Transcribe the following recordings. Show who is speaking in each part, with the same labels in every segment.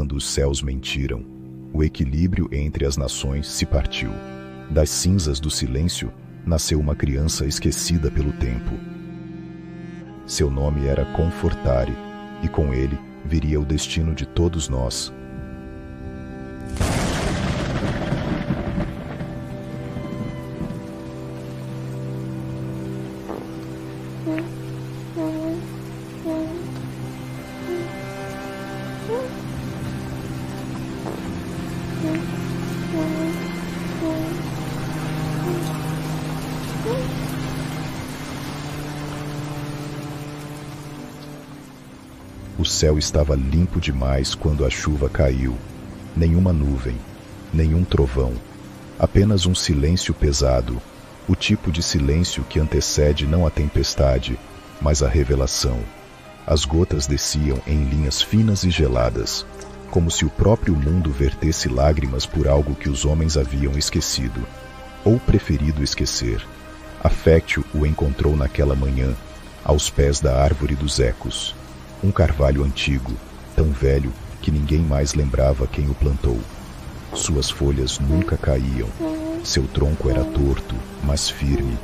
Speaker 1: quando os céus mentiram, o equilíbrio entre as nações se partiu. Das cinzas do silêncio, nasceu uma criança esquecida pelo tempo. Seu nome era Confortare, e com ele viria o destino de todos nós. O céu estava limpo demais quando a chuva caiu. Nenhuma nuvem, nenhum trovão. Apenas um silêncio pesado. O tipo de silêncio que antecede não a tempestade, mas a revelação. As gotas desciam em linhas finas e geladas, como se o próprio mundo vertesse lágrimas por algo que os homens haviam esquecido, ou preferido esquecer. Affectio o encontrou naquela manhã, aos pés da árvore dos ecos. Um carvalho antigo, tão velho que ninguém mais lembrava quem o plantou. Suas folhas nunca caíam. Seu tronco era torto, mas firme,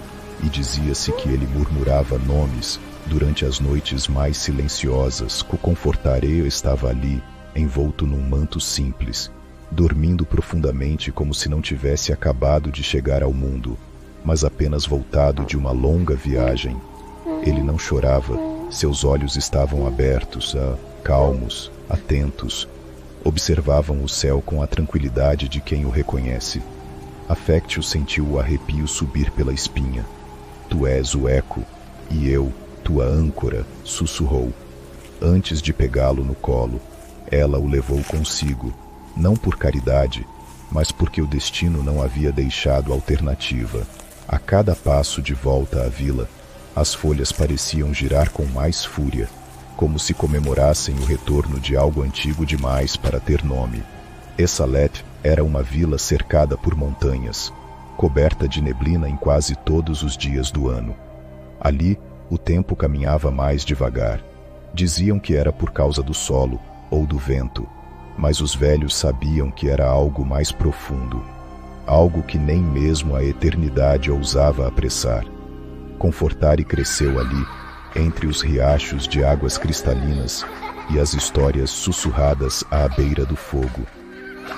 Speaker 1: e dizia-se que ele murmurava nomes durante as noites mais silenciosas. Confortare estava ali, envolto num manto simples, dormindo profundamente como se não tivesse acabado de chegar ao mundo, mas apenas voltado de uma longa viagem. Ele não chorava. Seus olhos estavam abertos, calmos, atentos. Observavam o céu com a tranquilidade de quem o reconhece. Affectio sentiu o arrepio subir pela espinha. Tu és o eco, e eu, tua âncora, sussurrou. Antes de pegá-lo no colo, ela o levou consigo, não por caridade, mas porque o destino não havia deixado alternativa. A cada passo de volta à vila, as folhas pareciam girar com mais fúria, como se comemorassem o retorno de algo antigo demais para ter nome. Essalet era uma vila cercada por montanhas, coberta de neblina em quase todos os dias do ano. Ali, o tempo caminhava mais devagar. Diziam que era por causa do solo ou do vento, mas os velhos sabiam que era algo mais profundo, algo que nem mesmo a eternidade ousava apressar. Confortare cresceu ali, entre os riachos de águas cristalinas e as histórias sussurradas à beira do fogo.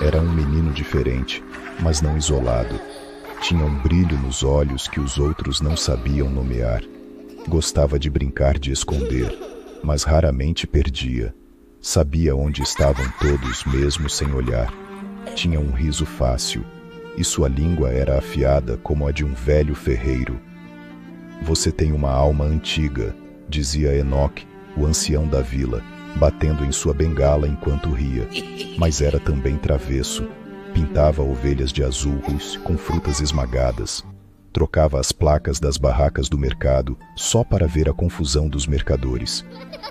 Speaker 1: Era um menino diferente, mas não isolado. Tinha um brilho nos olhos que os outros não sabiam nomear. Gostava de brincar de esconder, mas raramente perdia. Sabia onde estavam todos mesmo sem olhar. Tinha um riso fácil, e sua língua era afiada como a de um velho ferreiro. Você tem uma alma antiga, dizia Enoque, o ancião da vila, batendo em sua bengala enquanto ria. Mas era também travesso. Pintava ovelhas de azul com frutas esmagadas. Trocava as placas das barracas do mercado só para ver a confusão dos mercadores.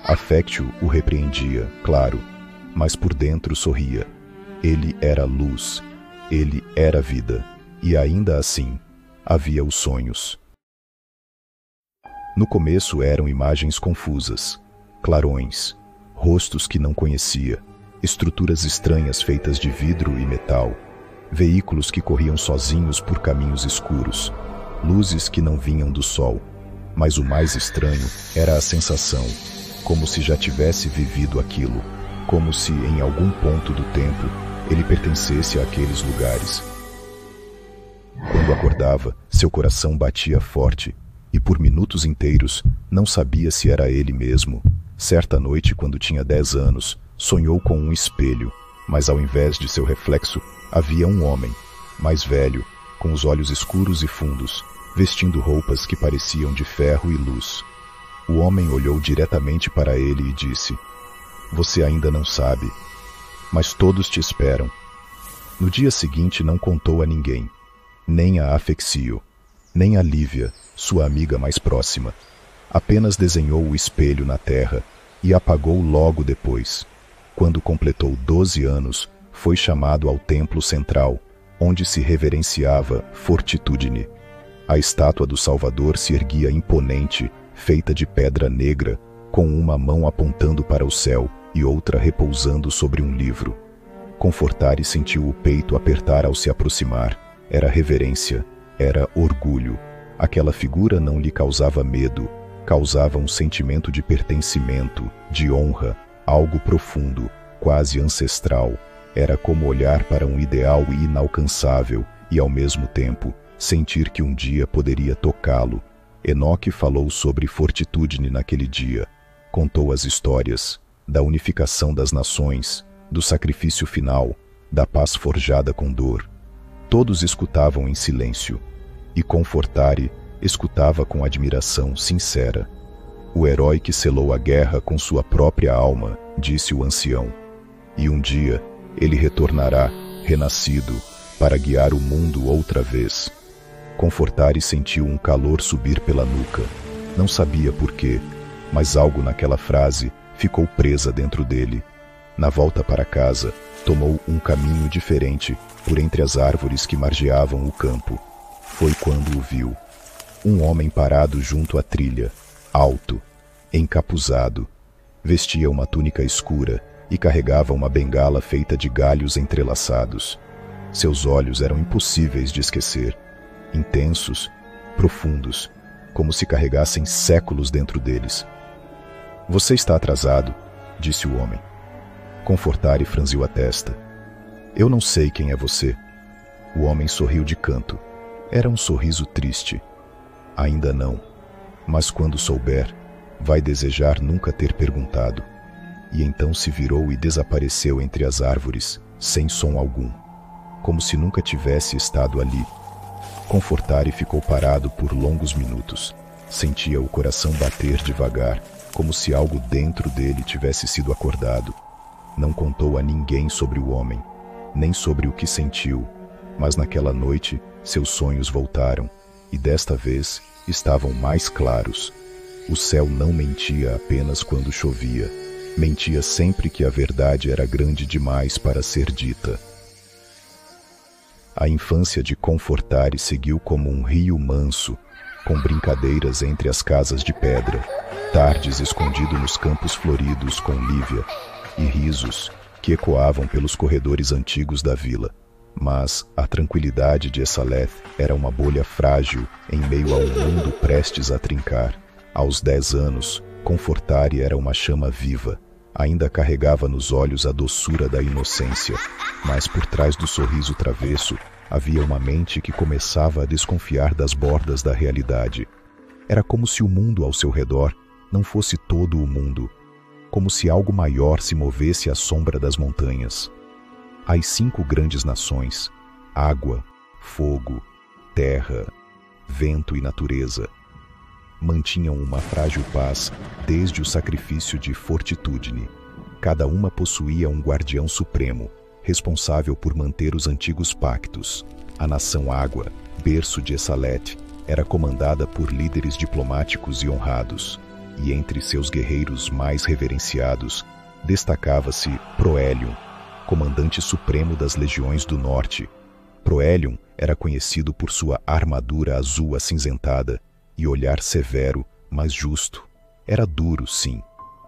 Speaker 1: Affectio o repreendia, claro, mas por dentro sorria. Ele era luz, ele era vida, e ainda assim, havia os sonhos. No começo eram imagens confusas, clarões, rostos que não conhecia, estruturas estranhas feitas de vidro e metal, veículos que corriam sozinhos por caminhos escuros, luzes que não vinham do sol. Mas o mais estranho era a sensação, como se já tivesse vivido aquilo, como se, em algum ponto do tempo, ele pertencesse àqueles lugares. Quando acordava, seu coração batia forte, e por minutos inteiros não sabia se era ele mesmo. Certa noite, quando tinha 10 anos, sonhou com um espelho, mas ao invés de seu reflexo, havia um homem, mais velho, com os olhos escuros e fundos, vestindo roupas que pareciam de ferro e luz. O homem olhou diretamente para ele e disse: "Você ainda não sabe, mas todos te esperam." No dia seguinte não contou a ninguém, nem a Affectio, nem a Lívia, sua amiga mais próxima. Apenas desenhou o espelho na terra e apagou logo depois. Quando completou 12 anos, foi chamado ao templo central, onde se reverenciava Fortitudine. A estátua do Salvador se erguia imponente, feita de pedra negra, com uma mão apontando para o céu e outra repousando sobre um livro. Confortari sentiu o peito apertar ao se aproximar. Era reverência, era orgulho. Aquela figura não lhe causava medo, causava um sentimento de pertencimento, de honra, algo profundo, quase ancestral. Era como olhar para um ideal inalcançável e, ao mesmo tempo, sentir que um dia poderia tocá-lo. Enoque falou sobre Fortitudine naquele dia. Contou as histórias da unificação das nações, do sacrifício final, da paz forjada com dor. Todos escutavam em silêncio, e Confortari escutava com admiração sincera. O herói que selou a guerra com sua própria alma, disse o ancião. E um dia ele retornará, renascido, para guiar o mundo outra vez. Confortari sentiu um calor subir pela nuca. Não sabia por quê, mas algo naquela frase ficou presa dentro dele. Na volta para casa, tomou um caminho diferente por entre as árvores que margeavam o campo. Foi quando o viu. Um homem parado junto à trilha, alto, encapuzado. Vestia uma túnica escura e carregava uma bengala feita de galhos entrelaçados. Seus olhos eram impossíveis de esquecer. Intensos, profundos, como se carregassem séculos dentro deles. "Você está atrasado", disse o homem. Confortari franziu a testa. "Eu não sei quem é você." O homem sorriu de canto. Era um sorriso triste. "Ainda não, mas quando souber, vai desejar nunca ter perguntado." E então se virou e desapareceu entre as árvores, sem som algum, como se nunca tivesse estado ali. Confortari ficou parado por longos minutos. Sentia o coração bater devagar, como se algo dentro dele tivesse sido acordado. Não contou a ninguém sobre o homem, nem sobre o que sentiu, mas naquela noite seus sonhos voltaram, e desta vez estavam mais claros. O céu não mentia apenas quando chovia, mentia sempre que a verdade era grande demais para ser dita. A infância de Confortari seguiu como um rio manso, com brincadeiras entre as casas de pedra, tardes escondido nos campos floridos com Lívia, e risos que ecoavam pelos corredores antigos da vila. Mas a tranquilidade de Essaleth era uma bolha frágil em meio a um mundo prestes a trincar. Aos 10 anos, Confortari era uma chama viva. Ainda carregava nos olhos a doçura da inocência, mas por trás do sorriso travesso havia uma mente que começava a desconfiar das bordas da realidade. Era como se o mundo ao seu redor não fosse todo o mundo, como se algo maior se movesse à sombra das montanhas. As 5 grandes nações, água, fogo, terra, vento e natureza, mantinham uma frágil paz desde o sacrifício de Fortitudine. Cada uma possuía um guardião supremo, responsável por manter os antigos pactos. A nação Água, berço de Essaleth, era comandada por líderes diplomáticos e honrados, e entre seus guerreiros mais reverenciados, destacava-se Proelium, comandante supremo das legiões do norte. Proelium era conhecido por sua armadura azul acinzentada e olhar severo, mas justo. Era duro, sim,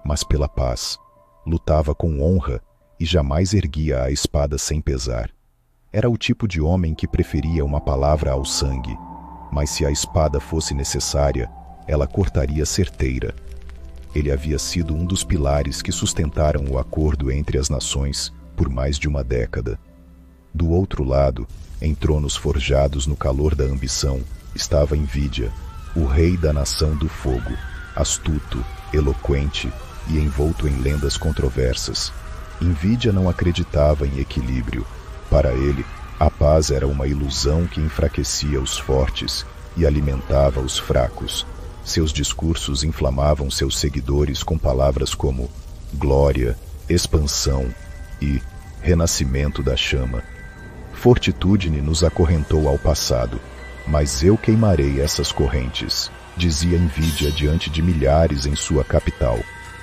Speaker 1: mas pela paz. Lutava com honra e jamais erguia a espada sem pesar. Era o tipo de homem que preferia uma palavra ao sangue, mas se a espada fosse necessária, ela cortaria certeira. Ele havia sido um dos pilares que sustentaram o acordo entre as nações por mais de uma década. Do outro lado, em tronos forjados no calor da ambição, estava Envidia, o rei da nação do fogo, astuto, eloquente e envolto em lendas controversas. Envidia não acreditava em equilíbrio. Para ele, a paz era uma ilusão que enfraquecia os fortes e alimentava os fracos. Seus discursos inflamavam seus seguidores com palavras como glória, expansão e renascimento da chama. Fortitudine nos acorrentou ao passado, mas eu queimarei essas correntes, dizia Envidia diante de milhares em sua capital.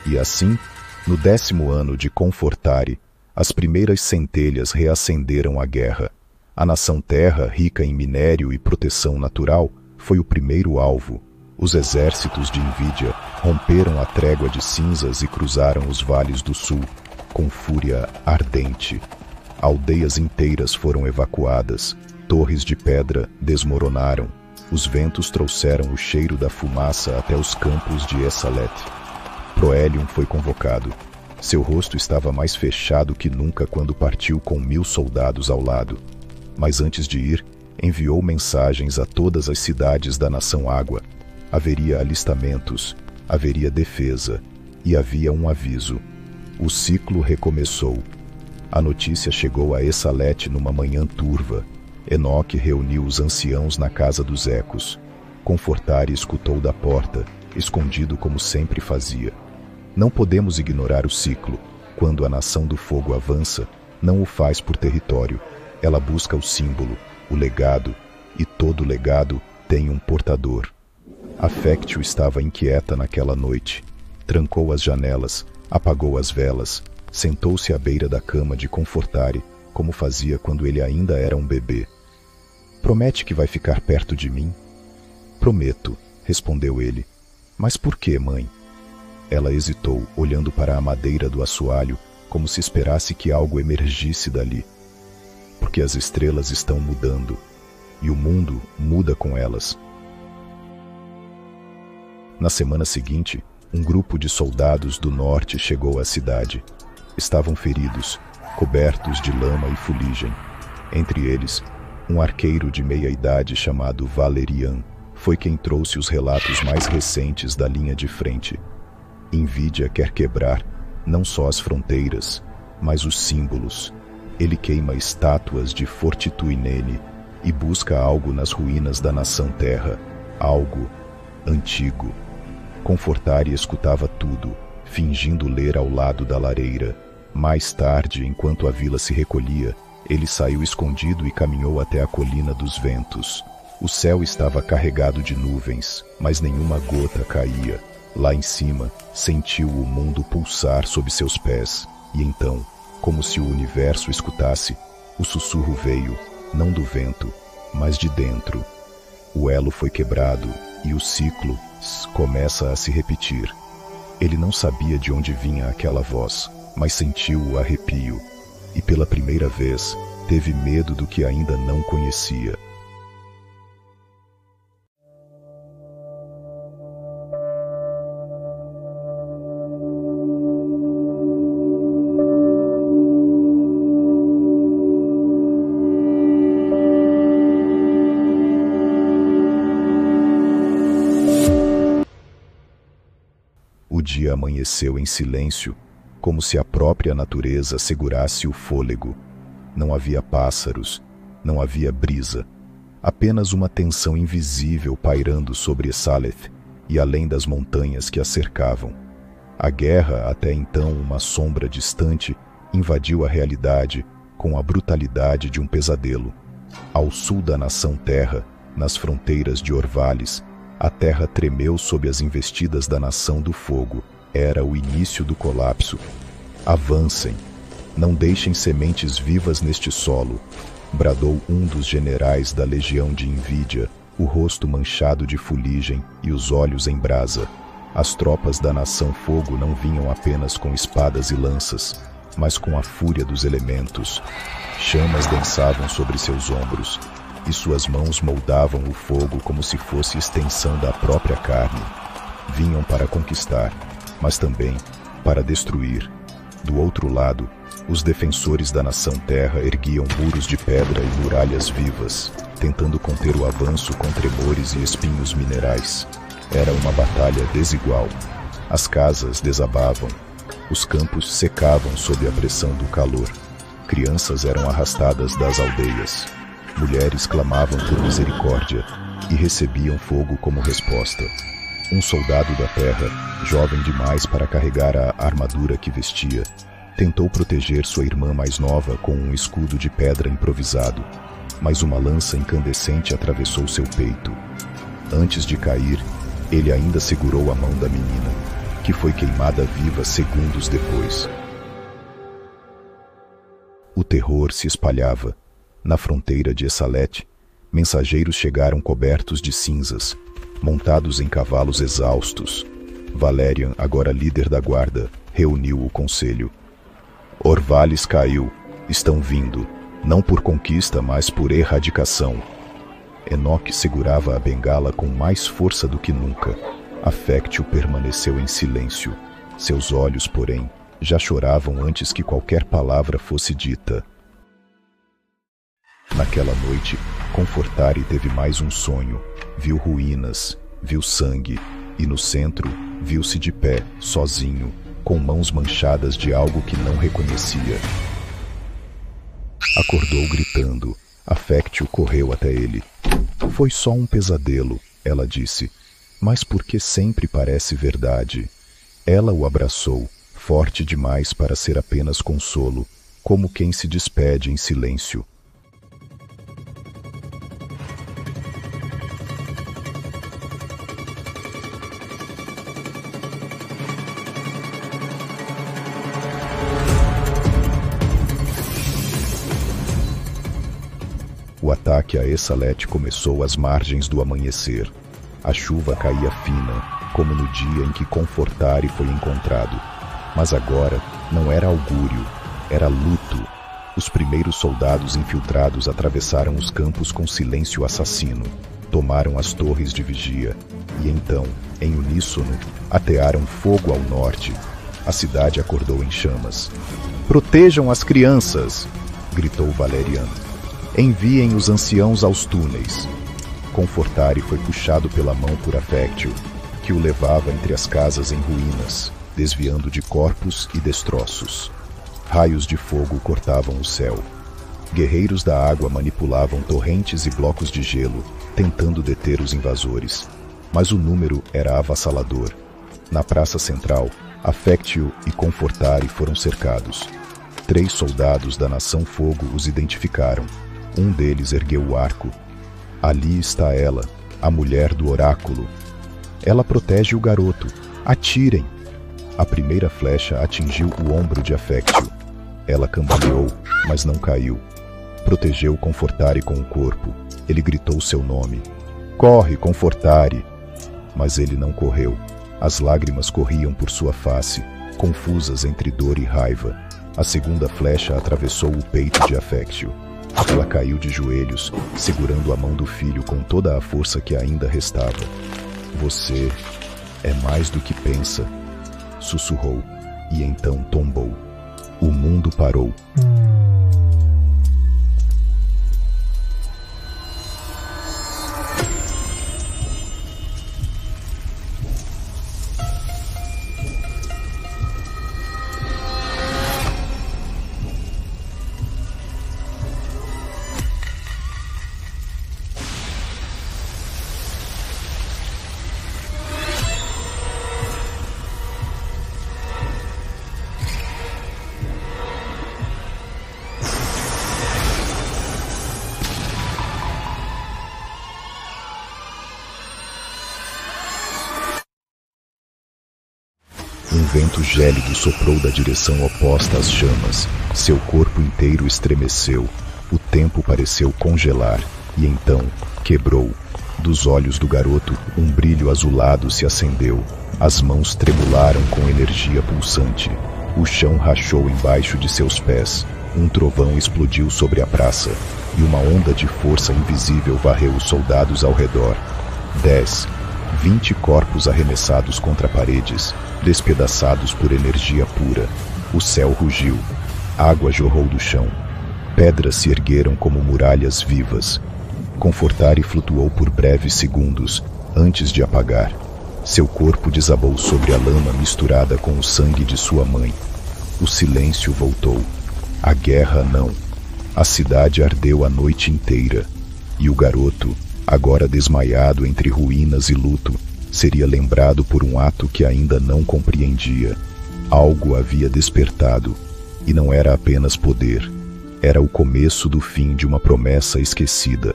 Speaker 1: E assim, no 10º ano de Confortari, as primeiras centelhas reacenderam a guerra. A nação Terra, rica em minério e proteção natural, foi o primeiro alvo. Os exércitos de Envidia romperam a trégua de cinzas e cruzaram os vales do sul, com fúria ardente. Aldeias inteiras foram evacuadas, torres de pedra desmoronaram, os ventos trouxeram o cheiro da fumaça até os campos de Essalet. Proelium foi convocado. Seu rosto estava mais fechado que nunca quando partiu com 1000 soldados ao lado. Mas antes de ir, enviou mensagens a todas as cidades da Nação Água. Haveria alistamentos, haveria defesa, e havia um aviso. O ciclo recomeçou. A notícia chegou a Essalet numa manhã turva. Enoque reuniu os anciãos na casa dos ecos. Confortari escutou da porta, escondido como sempre fazia. Não podemos ignorar o ciclo. Quando a Nação do Fogo avança, não o faz por território. Ela busca o símbolo, o legado, e todo legado tem um portador. A Fectio estava inquieta naquela noite. Trancou as janelas, apagou as velas, sentou-se à beira da cama de Confortari, como fazia quando ele ainda era um bebê. Promete que vai ficar perto de mim? Prometo, respondeu ele. Mas por que, mãe? Ela hesitou, olhando para a madeira do assoalho, como se esperasse que algo emergisse dali. Porque as estrelas estão mudando, e o mundo muda com elas. Na semana seguinte, um grupo de soldados do norte chegou à cidade. Estavam feridos, cobertos de lama e fuligem. Entre eles, um arqueiro de meia-idade chamado Valerian foi quem trouxe os relatos mais recentes da linha de frente. Invídia quer quebrar não só as fronteiras, mas os símbolos. Ele queima estátuas de Fortituinene e busca algo nas ruínas da nação Terra, algo antigo. Confortari escutava tudo, fingindo ler ao lado da lareira. Mais tarde, enquanto a vila se recolhia, ele saiu escondido e caminhou até a Colina dos Ventos. O céu estava carregado de nuvens, mas nenhuma gota caía. Lá em cima, sentiu o mundo pulsar sob seus pés, e então, como se o universo escutasse, o sussurro veio, não do vento, mas de dentro. O elo foi quebrado, e o ciclo começa a se repetir. Ele não sabia de onde vinha aquela voz, mas sentiu o arrepio, e pela primeira vez, teve medo do que ainda não conhecia. O dia amanheceu em silêncio, como se a própria natureza segurasse o fôlego. Não havia pássaros, não havia brisa, apenas uma tensão invisível pairando sobre Essaleth e além das montanhas que a cercavam. A guerra, até então uma sombra distante, invadiu a realidade com a brutalidade de um pesadelo. Ao sul da nação Terra, nas fronteiras de Orvalis, a terra tremeu sob as investidas da Nação do Fogo. Era o início do colapso. Avancem! Não deixem sementes vivas neste solo, bradou um dos generais da legião de Invídia, o rosto manchado de fuligem e os olhos em brasa. As tropas da Nação Fogo não vinham apenas com espadas e lanças, mas com a fúria dos elementos. Chamas dançavam sobre seus ombros, e suas mãos moldavam o fogo como se fosse extensão da própria carne. Vinham para conquistar, mas também para destruir. Do outro lado, os defensores da nação Terra erguiam muros de pedra e muralhas vivas, tentando conter o avanço com tremores e espinhos minerais. Era uma batalha desigual. As casas desabavam, os campos secavam sob a pressão do calor. Crianças eram arrastadas das aldeias. Mulheres clamavam por misericórdia e recebiam fogo como resposta. Um soldado da terra, jovem demais para carregar a armadura que vestia, tentou proteger sua irmã mais nova com um escudo de pedra improvisado, mas uma lança incandescente atravessou seu peito. Antes de cair, ele ainda segurou a mão da menina, que foi queimada viva segundos depois. O terror se espalhava. Na fronteira de Essaleth, mensageiros chegaram cobertos de cinzas, montados em cavalos exaustos. Valerian, agora líder da guarda, reuniu o conselho. Orvalis caiu, Estão vindo, não por conquista, mas por erradicação. Enoque segurava a bengala com mais força do que nunca. Afectio permaneceu em silêncio. Seus olhos, porém, já choravam antes que qualquer palavra fosse dita. Naquela noite, Confortari teve mais um sonho. Viu ruínas, viu sangue, e no centro, viu-se de pé, sozinho, com mãos manchadas de algo que não reconhecia. Acordou gritando. Afectio correu até ele. Foi só um pesadelo, ela disse, mas por que sempre parece verdade? Ela o abraçou, forte demais para ser apenas consolo, como quem se despede em silêncio. O ataque a Essalete começou às margens do amanhecer. A chuva caía fina, como no dia em que Confortari foi encontrado. Mas agora não era augúrio, era luto. Os primeiros soldados infiltrados atravessaram os campos com silêncio assassino, tomaram as torres de vigia e então, em uníssono, atearam fogo ao norte. A cidade acordou em chamas. "Protejam as crianças!" gritou Valeriano. "Enviem os anciãos aos túneis." Confortari foi puxado pela mão por Afectio, que o levava entre as casas em ruínas, desviando de corpos e destroços. Raios de fogo cortavam o céu. Guerreiros da água manipulavam torrentes e blocos de gelo, tentando deter os invasores. Mas o número era avassalador. Na praça central, Afectio e Confortari foram cercados. 3 soldados da Nação Fogo os identificaram. Um deles ergueu o arco. "Ali está ela, a mulher do oráculo. Ela protege o garoto. Atirem!" A primeira flecha atingiu o ombro de Afectio. Ela cambaleou, mas não caiu. Protegeu Confortari com o corpo. Ele gritou seu nome. "Corre, Confortari!" Mas ele não correu. As lágrimas corriam por sua face, confusas entre dor e raiva. A segunda flecha atravessou o peito de Afectio. Ela caiu de joelhos, segurando a mão do filho com toda a força que ainda restava. "Você é mais do que pensa", sussurrou, e então tombou. O mundo parou. Um vento gélido soprou da direção oposta às chamas. Seu corpo inteiro estremeceu. O tempo pareceu congelar, e então quebrou. Dos olhos do garoto, um brilho azulado se acendeu. As mãos tremularam com energia pulsante. O chão rachou embaixo de seus pés. Um trovão explodiu sobre a praça, e uma onda de força invisível varreu os soldados ao redor. 10, 20 corpos arremessados contra paredes, despedaçados por energia pura. O céu rugiu. Água jorrou do chão. Pedras se ergueram como muralhas vivas. Confortari flutuou por breves segundos, antes de apagar. Seu corpo desabou sobre a lama misturada com o sangue de sua mãe. O silêncio voltou. A guerra não. A cidade ardeu a noite inteira. E o garoto, agora desmaiado entre ruínas e luto, seria lembrado por um ato que ainda não compreendia. Algo havia despertado, e não era apenas poder. Era o começo do fim de uma promessa esquecida.